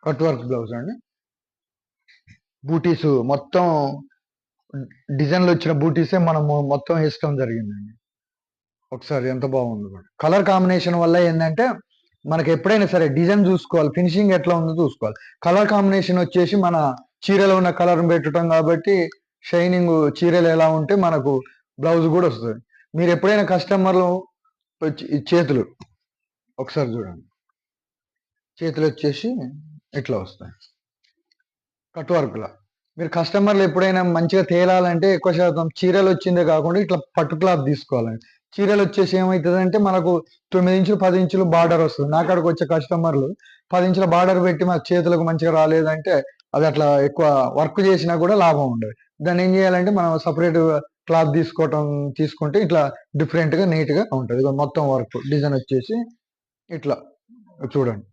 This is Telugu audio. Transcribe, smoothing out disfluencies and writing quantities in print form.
కట్ వర్క్ బ్లౌజ్ అండి. బూటీస్ మొత్తం డిజైన్లు వచ్చిన బూటీసే మనము మొత్తం వేసుకోవడం జరిగిందండి. ఒకసారి ఎంత బాగుంది కూడా. కలర్ కాంబినేషన్ వల్ల ఏంటంటే మనకి ఎప్పుడైనా సరే డిజైన్ చూసుకోవాలి, ఫినిషింగ్ ఎట్లా ఉందో చూసుకోవాలి. కలర్ కాంబినేషన్ వచ్చేసి మన చీరలో ఉన్న కలర్ పెట్టడం కాబట్టి షైనింగ్ చీరలు ఎలా ఉంటే మనకు బ్లౌజ్ కూడా వస్తుంది. మీరు ఎప్పుడైనా కస్టమర్లు చేతులు ఒకసారి చూడండి, చేతులు వచ్చేసి ఇట్లా వస్తాయి కట్ వర్క్లా. మీరు కస్టమర్లు ఎప్పుడైనా మంచిగా తేలాలంటే ఎక్కువ శాతం చీరలు వచ్చిందే కాకుండా ఇట్లా పట్టు క్లాత్ తీసుకోవాలండి. చీరలు వచ్చేసి ఏమవుతుందంటే మనకు 9 ఇంచులు 10 ఇంచులు బార్డర్ వస్తుంది. నా కాడికి వచ్చే కస్టమర్లు 10 ఇంచుల బార్డర్ పెట్టి మా చేతులకు మంచిగా రాలేదంటే అది అట్లా ఎక్కువ వర్క్ చేసినా కూడా లాభం ఉండదు. దాన్ని ఏం చేయాలంటే మనం సపరేట్ క్లాత్ తీసుకుంటే ఇట్లా డిఫరెంట్ గా నీట్ గా ఉంటుంది. మొత్తం వర్క్ డిజైన్ వచ్చేసి ఇట్లా చూడండి.